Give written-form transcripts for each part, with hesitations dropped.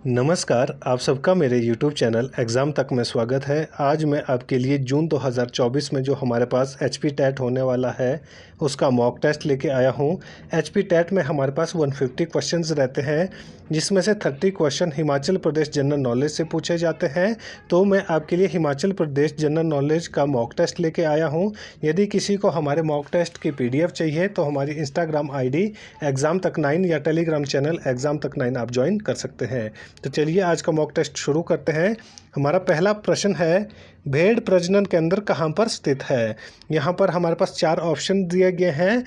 नमस्कार, आप सबका मेरे YouTube चैनल एग्ज़ाम तक में स्वागत है। आज मैं आपके लिए जून 2024 में जो हमारे पास एचपी टेट होने वाला है उसका मॉक टेस्ट लेके आया हूँ। एचपी टेट में हमारे पास 150 क्वेश्चंस रहते हैं, जिसमें से 30 question Himachal Pradesh general knowledge से पूछे जाते हैं। तो मैं आपके लिए हिमाचल प्रदेश जनरल नॉलेज का मॉक टेस्ट लेके आया हूँ। यदि किसी को हमारे मॉक टेस्ट की PDF चाहिए तो हमारी इंस्टाग्राम ID एग्ज़ाम तक 9 या टेलीग्राम चैनल एग्ज़ाम तक 9 आप ज्वाइन कर सकते हैं। तो चलिए आज का मॉक टेस्ट शुरू करते हैं। हमारा पहला प्रश्न है, भेड़ प्रजनन केंद्र कहाँ पर स्थित है। यहाँ पर हमारे पास 4 ऑप्शन दिए गए हैं।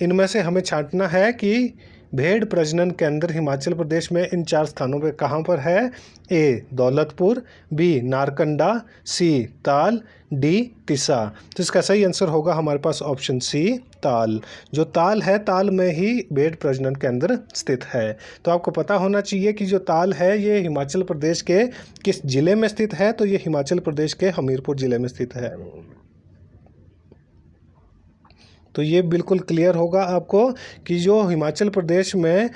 इनमें से हमें छांटना है कि भेड़ प्रजनन केंद्र हिमाचल प्रदेश में इन 4 स्थानों पर कहाँ पर है। ए दौलतपुर, बी नारकंडा, सी ताल, डी तिसा। तो इसका सही आंसर होगा हमारे पास ऑप्शन सी ताल। जो ताल है, ताल में ही भेड़ प्रजनन केंद्र स्थित है। तो आपको पता होना चाहिए कि जो ताल है ये हिमाचल प्रदेश के किस जिले में स्थित है। तो ये हिमाचल प्रदेश के हमीरपुर जिले में स्थित है। तो ये बिल्कुल क्लियर होगा आपको कि जो हिमाचल प्रदेश में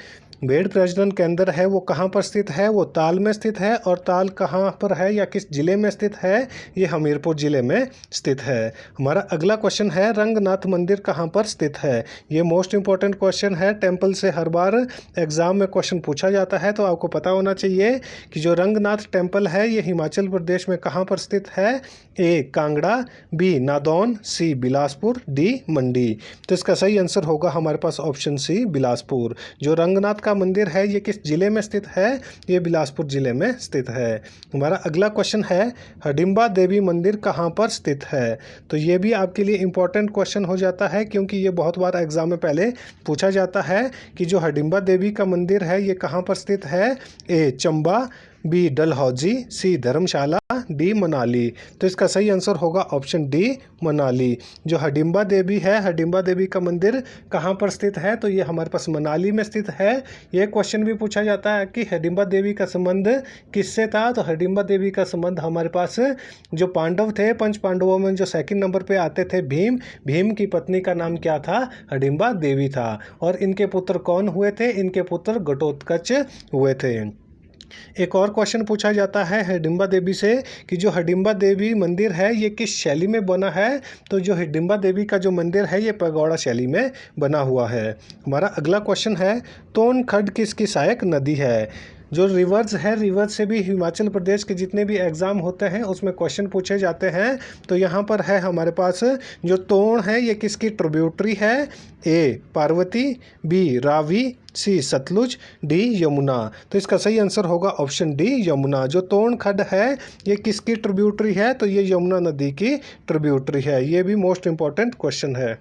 भेड़ प्रजनन केंद्र है वो कहाँ पर स्थित है। वो ताल में स्थित है। और ताल कहाँ पर है या किस जिले में स्थित है, ये हमीरपुर जिले में स्थित है। हमारा अगला क्वेश्चन है, रंगनाथ मंदिर कहाँ पर स्थित है। ये मोस्ट इंपॉर्टेंट क्वेश्चन है। टेम्पल से हर बार एग्जाम में क्वेश्चन पूछा जाता है, तो आपको पता होना चाहिए कि जो रंगनाथ टेम्पल है ये हिमाचल प्रदेश में कहाँ पर स्थित है। ए कांगड़ा, बी नादौन, सी बिलासपुर, डी मंडी। तो इसका सही आंसर होगा हमारे पास ऑप्शन सी बिलासपुर। जो रंगनाथ का मंदिर है ये किस जिले में स्थित है, ये बिलासपुर जिले में स्थित है। हमारा अगला क्वेश्चन है, हडिम्बा देवी मंदिर कहाँ पर स्थित है। तो ये भी आपके लिए इंपॉर्टेंट क्वेश्चन हो जाता है, क्योंकि ये बहुत बार एग्जाम में पहले पूछा जाता है कि जो हडिम्बा देवी का मंदिर है ये कहाँ पर स्थित है। ए चंबा, बी डलहौजी, सी धर्मशाला, डी मनाली। तो इसका सही आंसर होगा ऑप्शन डी मनाली। जो हडिम्बा देवी है, हडिम्बा देवी का मंदिर कहाँ पर स्थित है, तो ये हमारे पास मनाली में स्थित है। ये क्वेश्चन भी पूछा जाता है कि हडिम्बा देवी का संबंध किससे था। तो हडिम्बा देवी का संबंध हमारे पास जो पांडव थे, 5 पांडवों में जो सेकंड नंबर पे आते थे भीम, भीम की पत्नी का नाम क्या था, हडिम्बा देवी था। और इनके पुत्र कौन हुए थे, इनके पुत्र घटोत्कच हुए थे। एक और क्वेश्चन पूछा जाता है हडिम्बा देवी से कि जो हडिम्बा देवी मंदिर है ये किस शैली में बना है। तो जो हडिम्बा देवी का जो मंदिर है ये पगौड़ा शैली में बना हुआ है। हमारा अगला क्वेश्चन है, तोनखड्ड किसकी सहायक नदी है। जो रिवर्स है, रिवर्स से भी हिमाचल प्रदेश के जितने भी एग्ज़ाम होते हैं उसमें क्वेश्चन पूछे जाते हैं। तो यहाँ पर है हमारे पास जो तोन है ये किसकी ट्रिब्यूटरी है। ए पार्वती, बी रावी, सी सतलुज, डी यमुना। तो इसका सही आंसर होगा ऑप्शन डी यमुना। जो तोन खड्ड है ये किसकी ट्रिब्यूटरी है, तो ये यमुना नदी की ट्रिब्यूटरी है। ये भी मोस्ट इंपॉर्टेंट क्वेश्चन है।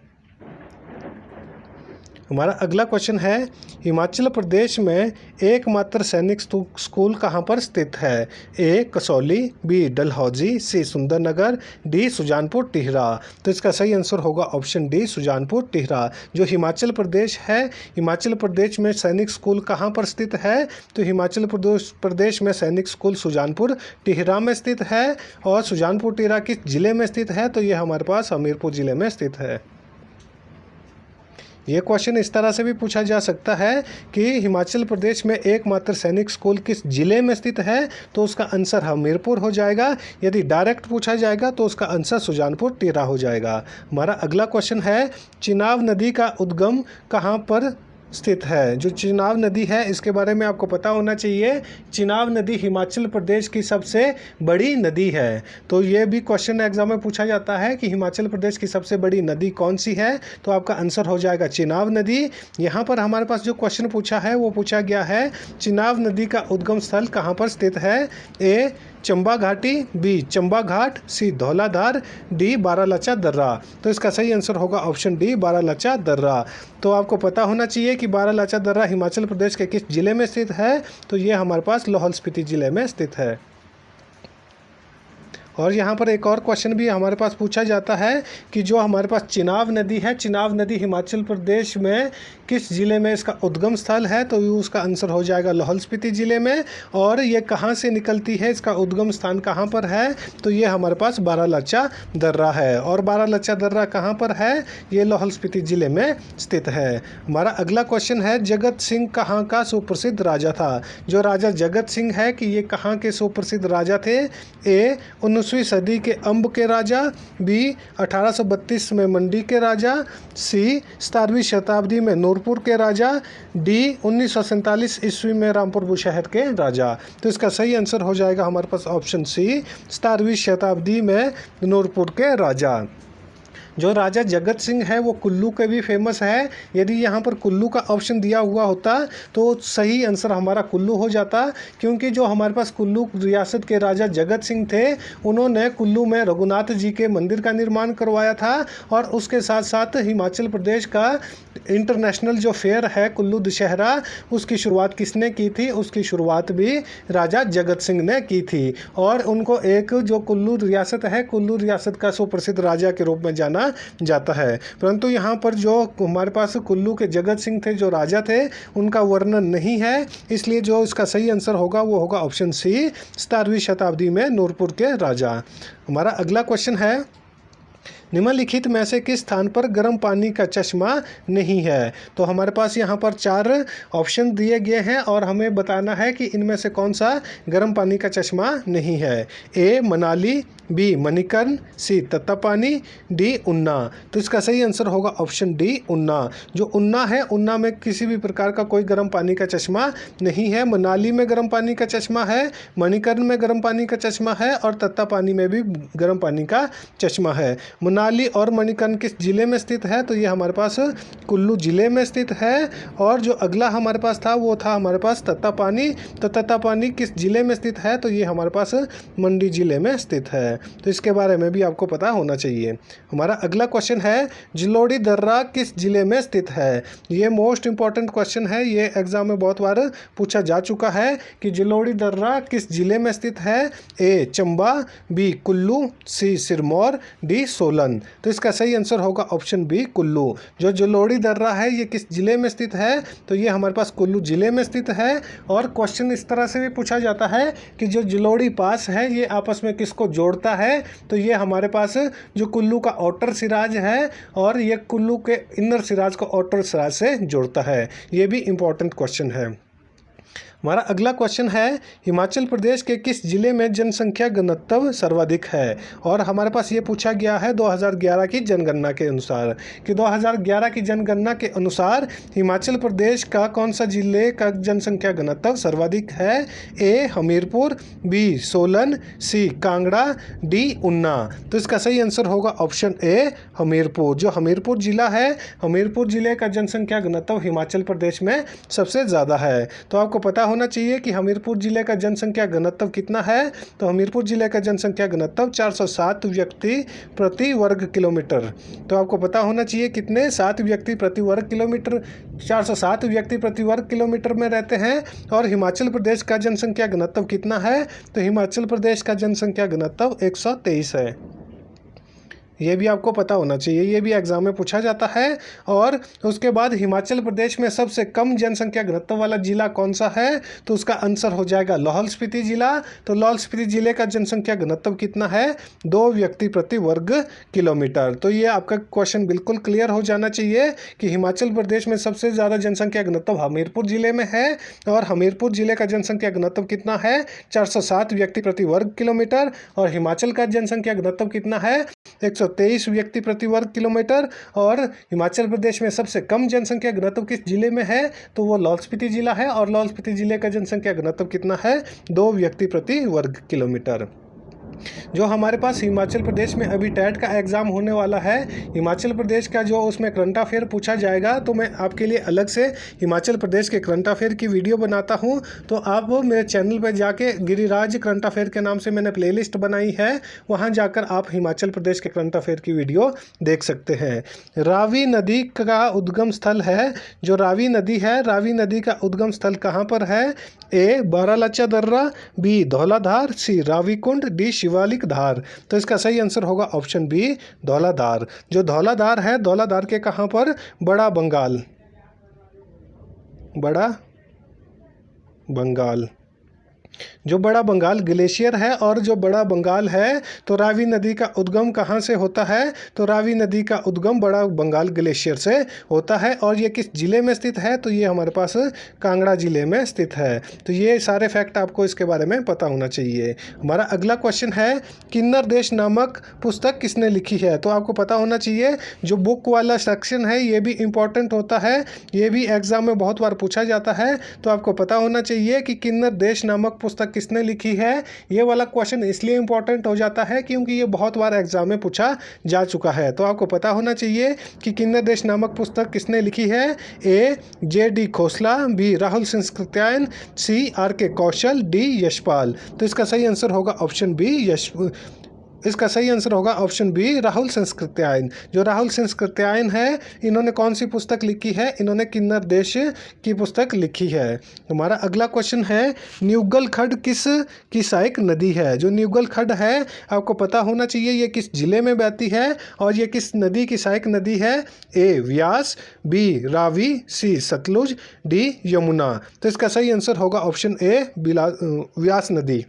हमारा अगला क्वेश्चन है, हिमाचल प्रदेश में एकमात्र सैनिक स्कूल कहाँ पर स्थित है। ए कसौली, बी डलहौजी, सी सुंदरनगर, डी सुजानपुर टिहरा। तो इसका सही आंसर होगा ऑप्शन डी सुजानपुर टिहरा। जो हिमाचल प्रदेश है, हिमाचल प्रदेश में सैनिक स्कूल कहाँ पर स्थित है। तो हिमाचल प्रदेश में सैनिक स्कूल सुजानपुर टिहरा में स्थित है। और सुजानपुर टिहरा किस जिले में स्थित है, तो ये हमारे पास हमीरपुर जिले में स्थित है। ये क्वेश्चन इस तरह से भी पूछा जा सकता है कि हिमाचल प्रदेश में एकमात्र सैनिक स्कूल किस जिले में स्थित है, तो उसका आंसर हमीरपुर हो जाएगा। यदि डायरेक्ट पूछा जाएगा तो उसका आंसर सुजानपुर टिहरा हो जाएगा। हमारा अगला क्वेश्चन है, चिनाब नदी का उद्गम कहाँ पर स्थित है। जो चिनाब नदी है इसके बारे में आपको पता होना चाहिए। चिनाब नदी हिमाचल प्रदेश की सबसे बड़ी नदी है। तो ये भी क्वेश्चन एग्जाम में पूछा जाता है कि हिमाचल प्रदेश की सबसे बड़ी नदी कौन सी है, तो आपका आंसर हो जाएगा चिनाब नदी। यहाँ पर हमारे पास जो क्वेश्चन पूछा है वो पूछा गया है, चिनाब नदी का उद्गम स्थल कहाँ पर स्थित है। ए चंबा घाटी, बी चंबा घाट, सी धौलाधार, डी बारालाचा दर्रा। तो इसका सही आंसर होगा ऑप्शन डी बारालाचा दर्रा। तो आपको पता होना चाहिए कि बारालाचा दर्रा हिमाचल प्रदेश के किस जिले में स्थित है, तो ये हमारे पास लाहौल स्पीति जिले में स्थित है। और यहाँ पर एक और क्वेश्चन भी हमारे पास पूछा जाता है कि जो हमारे पास चिनाब नदी है, चिनाब नदी हिमाचल प्रदेश में किस ज़िले में इसका उद्गम स्थल है, तो उसका आंसर हो जाएगा लाहौल स्पीति ज़िले में। और ये कहाँ से निकलती है, इसका उद्गम स्थान कहाँ पर है, तो ये हमारे पास बारालाचा दर्रा है। और बारालाचा दर्रा कहाँ पर है, ये लाहौल स्पीति ज़िले में स्थित है। हमारा अगला क्वेश्चन है जगत सिंह कहाँ का सुप्रसिद्ध राजा था। जो राजा जगत सिंह है कि ये कहाँ के सुप्रसिद्ध राजा थे। ए 19वीं सदी के अम्ब के राजा, बी 1832 में मंडी के राजा, सी 17वीं शताब्दी में नूरपुर के राजा, डी 1947 ईस्वी में रामपुर बुशहर के राजा। तो इसका सही आंसर हो जाएगा हमारे पास ऑप्शन सी 17वीं शताब्दी में नूरपुर के राजा। जो राजा जगत सिंह है वो कुल्लू के भी फेमस है। यदि यहाँ पर कुल्लू का ऑप्शन दिया हुआ होता तो सही आंसर हमारा कुल्लू हो जाता, क्योंकि जो हमारे पास कुल्लू रियासत के राजा जगत सिंह थे उन्होंने कुल्लू में रघुनाथ जी के मंदिर का निर्माण करवाया था। और उसके साथ साथ हिमाचल प्रदेश का इंटरनेशनल जो फेयर है कुल्लू दशहरा, उसकी शुरुआत किसने की थी, उसकी शुरुआत भी राजा जगत सिंह ने की थी। और उनको एक जो कुल्लू रियासत है, कुल्लू रियासत का सुप्रसिद्ध राजा के रूप में जाना जाता है। परंतु यहाँ पर जो हमारे पास कुल्लू के जगत सिंह थे जो राजा थे उनका वर्णन नहीं है, इसलिए जो इसका सही आंसर होगा वो होगा ऑप्शन सी 17वीं शताब्दी में नूरपुर के राजा। हमारा अगला क्वेश्चन है निम्नलिखित में से किस स्थान पर गर्म पानी का चश्मा नहीं है। तो हमारे पास यहाँ पर 4 ऑप्शन दिए गए हैं और हमें बताना है कि इनमें से कौन सा गर्म पानी का चश्मा नहीं है। ए मनाली, बी मणिकर्ण, सी तत्तापानी, डी उन्ना। तो इसका सही आंसर होगा ऑप्शन डी उन्ना। जो उन्ना है, उन्ना में किसी भी प्रकार का कोई गर्म पानी का चश्मा नहीं है। मनाली में गर्म पानी का चश्मा है, मणिकर्ण में गर्म पानी का चश्मा है और तत्तापानी में भी गर्म पानी का चश्मा है। मनाली और मणिकर्ण किस जिले में स्थित है, तो ये हमारे पास कुल्लू जिले में स्थित है। और जो अगला हमारे पास था वो था हमारे पास तत्तापानी। तो तत्तापानी किस जिले में स्थित है, तो ये हमारे पास मंडी जिले में स्थित है। तो इसके बारे में भी आपको पता होना चाहिए। हमारा अगला क्वेश्चन है जलोड़ी दर्रा किस जिले में स्थित है। ये मोस्ट इंपॉर्टेंट क्वेश्चन है, ये एग्जाम में बहुत बार पूछा जा चुका है कि जलोड़ी दर्रा किस जिले में स्थित है। ए चंबा, बी कुल्लू, सी सिरमौर, डी सोलन। तो इसका सही आंसर होगा ऑप्शन बी कुल्लू। जो जलोड़ी दर्रा है ये किस जिले में स्थित है, तो ये हमारे पास कुल्लू जिले में स्थित है। और क्वेश्चन इस तरह से भी पूछा जाता है कि जो जलोड़ी पास है ये आपस में किसको जोड़ता है, तो ये हमारे पास जो कुल्लू का आउटर सिराज है और ये कुल्लू के इनर सिराज को आउटर सिराज से जोड़ता है। ये भी इंपॉर्टेंट क्वेश्चन है। हमारा अगला क्वेश्चन है हिमाचल प्रदेश के किस जिले में जनसंख्या घनत्व सर्वाधिक है। और हमारे पास ये पूछा गया है 2011 की जनगणना के अनुसार कि 2011 की जनगणना के अनुसार हिमाचल प्रदेश का कौन सा जिले का जनसंख्या घनत्व सर्वाधिक है। ए हमीरपुर, बी सोलन, सी कांगड़ा, डी उन्ना। तो इसका सही आंसर होगा ऑप्शन ए हमीरपुर। जो हमीरपुर जिला है, हमीरपुर जिले का जनसंख्या घनत्व हिमाचल प्रदेश में सबसे ज़्यादा है। तो आपको पता होना चाहिए कि हमीरपुर जिले का जनसंख्या घनत्व कितना है। तो हमीरपुर जिले का जनसंख्या घनत्व 407 व्यक्ति प्रति वर्ग किलोमीटर। तो आपको पता होना चाहिए कितने 7 व्यक्ति प्रति वर्ग किलोमीटर, 407 व्यक्ति प्रति वर्ग किलोमीटर में रहते हैं। और हिमाचल प्रदेश का जनसंख्या घनत्व कितना है, तो हिमाचल प्रदेश का जनसंख्या घनत्व 123 है। ये भी आपको पता होना चाहिए, ये भी एग्जाम में पूछा जाता है। और उसके बाद हिमाचल प्रदेश में सबसे कम जनसंख्या घनत्व वाला जिला कौन सा है, तो उसका आंसर हो जाएगा लाहौल स्पीति जिला। तो लाहौल स्पीति जिले का जनसंख्या घनत्व कितना है, 2 व्यक्ति प्रति वर्ग किलोमीटर। तो ये आपका क्वेश्चन बिल्कुल क्लियर हो जाना चाहिए कि हिमाचल प्रदेश में सबसे ज़्यादा जनसंख्या घनत्व हमीरपुर जिले में है। और हमीरपुर जिले का जनसंख्या घनत्व कितना है, 407 व्यक्ति प्रति वर्ग किलोमीटर। और हिमाचल का जनसंख्या घनत्व कितना है, 123 व्यक्ति प्रति वर्ग किलोमीटर। और हिमाचल प्रदेश में सबसे कम जनसंख्या घनत्व किस जिले में है, तो वो लाहौल स्पीति जिला है। और लाहौल स्पीति जिले का जनसंख्या घनत्व कितना है, 2 व्यक्ति प्रति वर्ग किलोमीटर। जो हमारे पास हिमाचल प्रदेश में अभी टेट का एग्ज़ाम होने वाला है, हिमाचल प्रदेश का जो उसमें करंट अफेयर पूछा जाएगा, तो मैं आपके लिए अलग से हिमाचल प्रदेश के करंट अफेयर की वीडियो बनाता हूं। तो आप मेरे चैनल पर जाके गिरिराज करंट अफेयर के नाम से मैंने प्लेलिस्ट बनाई है, वहां जाकर आप हिमाचल प्रदेश के करंट अफेयर की वीडियो देख सकते हैं। रावी नदी का उद्गम स्थल है, जो रावी नदी है, रावी नदी का उद्गम स्थल कहाँ पर है। ए बारालाचा दर्रा, बी धौलाधार, सी रावी कुंड, डी शिवालिक धार। तो इसका सही आंसर होगा ऑप्शन बी धौलाधार। जो धौलाधार है, धौलाधार के कहाँ पर? बड़ा बंगाल, बड़ा बंगाल। जो बड़ा बंगाल ग्लेशियर है और जो बड़ा बंगाल है, तो रावी नदी का उद्गम कहाँ से होता है? तो रावी नदी का उद्गम बड़ा बंगाल ग्लेशियर से होता है। और ये किस जिले में स्थित है? तो ये हमारे पास कांगड़ा जिले में स्थित है। तो ये सारे फैक्ट आपको इसके बारे में पता होना चाहिए। हमारा अगला क्वेश्चन है, किन्नर देश नामक पुस्तक किसने लिखी है? तो आपको पता होना चाहिए। जो बुक वाला सेक्शन है ये भी इम्पोर्टेंट होता है, ये भी एग्जाम में बहुत बार पूछा जाता है। तो आपको पता होना चाहिए कि किन्नर देश नामक पुस्तक किसने लिखी है। ये वाला क्वेश्चन इसलिए इंपॉर्टेंट हो जाता है क्योंकि ये बहुत बार एग्जाम में पूछा जा चुका है। तो आपको पता होना चाहिए कि किन्नर देश नामक पुस्तक किसने लिखी है। ए जे.डी. खोसला, बी राहुल संस्कृत्यायन, सी आर.के. कौशल, डी यशपाल। तो इसका सही आंसर होगा ऑप्शन बी इसका सही आंसर होगा ऑप्शन बी राहुल संस्कृत्यायन। जो राहुल संस्कृत्यायन है, इन्होंने कौन सी पुस्तक लिखी है? इन्होंने किन्नर देश की पुस्तक लिखी है। हमारा अगला क्वेश्चन है, न्यूगल खड्ड किस की सहायक नदी है? जो न्यूगल खड्ड है, आपको पता होना चाहिए ये किस जिले में बहती है और ये किस नदी की सहायक नदी है। ए व्यास, बी रावी, सी सतलुज, डी यमुना। तो इसका सही आंसर होगा ऑप्शन ए व्यास नदी।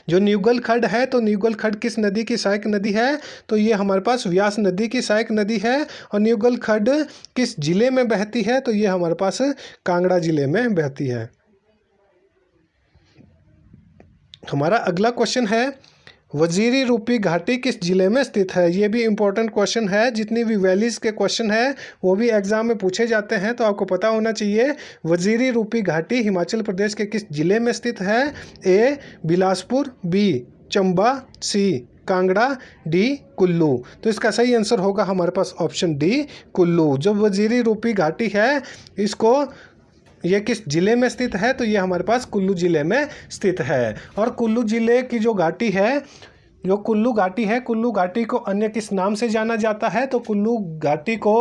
जो न्यूगल खड्ड है, तो न्यूगल खड्ड किस नदी की सहायक नदी है? तो ये हमारे पास व्यास नदी की सहायक नदी है। और न्यूगल खड्ड किस जिले में बहती है? तो ये हमारे पास कांगड़ा जिले में बहती है। हमारा अगला क्वेश्चन है, वजीरी रूपी घाटी किस जिले में स्थित है? ये भी इम्पोर्टेंट क्वेश्चन है। जितनी भी वैलीज के क्वेश्चन है वो भी एग्जाम में पूछे जाते हैं। तो आपको पता होना चाहिए वजीरी रूपी घाटी हिमाचल प्रदेश के किस जिले में स्थित है। ए बिलासपुर, बी चंबा, सी कांगड़ा, डी कुल्लू। तो इसका सही आंसर होगा हमारे पास ऑप्शन डी कुल्लू। जो वजीरी रूपी घाटी है, इसको ये किस जिले में स्थित है? तो ये हमारे पास कुल्लू जिले में स्थित है। और कुल्लू जिले की जो घाटी है, जो कुल्लू घाटी है, कुल्लू घाटी को अन्य किस नाम से जाना जाता है? तो कुल्लू घाटी को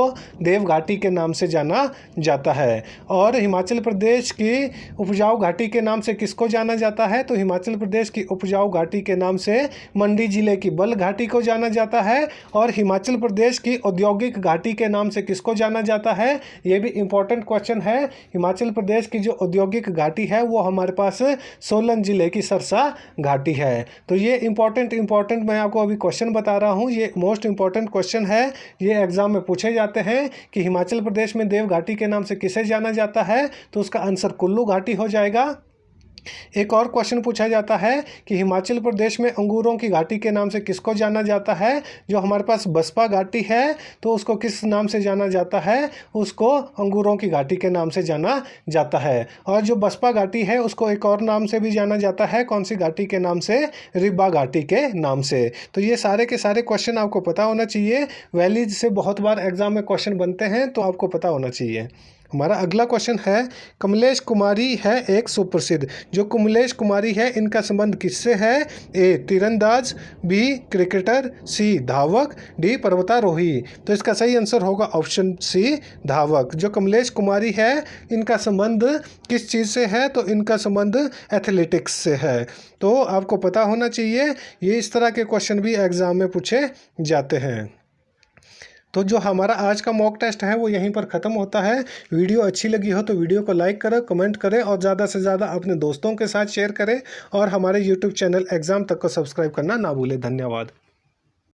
देव घाटी के नाम से जाना जाता है। और हिमाचल प्रदेश की उपजाऊ घाटी के नाम से किसको जाना जाता है? तो हिमाचल प्रदेश की उपजाऊ घाटी के नाम से मंडी जिले की बल घाटी को जाना जाता है। और हिमाचल प्रदेश की औद्योगिक घाटी के नाम से किसको जाना जाता है? ये भी इम्पोर्टेंट क्वेश्चन है। हिमाचल प्रदेश की जो औद्योगिक घाटी है वो हमारे पास सोलन जिले की सरसा घाटी है। तो ये इम्पोर्टेंट मैं आपको अभी क्वेश्चन बता रहा हूँ, ये मोस्ट इंपॉर्टेंट क्वेश्चन है। ये एग्जाम में पूछे जाते हैं कि हिमाचल प्रदेश में देव घाटी के नाम से किसे जाना जाता है? तो उसका आंसर कुल्लू घाटी हो जाएगा। एक और क्वेश्चन पूछा जाता है कि हिमाचल प्रदेश में अंगूरों की घाटी के नाम से किसको जाना जाता है? जो हमारे पास बसपा घाटी है, तो उसको किस नाम से जाना जाता है? उसको अंगूरों की घाटी के नाम से जाना जाता है। और जो बसपा घाटी है उसको एक और नाम से भी जाना जाता है। कौन सी घाटी के नाम से? रिब्बा घाटी के नाम से। तो ये सारे के सारे क्वेश्चन आपको पता होना चाहिए। वैलीज से बहुत बार एग्जाम में क्वेश्चन बनते हैं, तो आपको पता होना चाहिए। हमारा अगला क्वेश्चन है, कमलेश कुमारी है एक सुप्रसिद्ध। जो कमलेश कुमारी है, इनका संबंध किससे है? ए तीरंदाज, बी क्रिकेटर, सी धावक, डी पर्वतारोही। तो इसका सही आंसर होगा ऑप्शन सी धावक। जो कमलेश कुमारी है, इनका संबंध किस चीज़ से है? तो इनका संबंध एथलेटिक्स से है। तो आपको पता होना चाहिए, ये इस तरह के क्वेश्चन भी एग्जाम में पूछे जाते हैं। तो जो हमारा आज का मॉक टेस्ट है वो यहीं पर ख़त्म होता है। वीडियो अच्छी लगी हो तो वीडियो को लाइक करें, कमेंट करें और ज़्यादा से ज़्यादा अपने दोस्तों के साथ शेयर करें। और हमारे यूट्यूब चैनल एग्ज़ाम तक को सब्सक्राइब करना ना भूलें। धन्यवाद।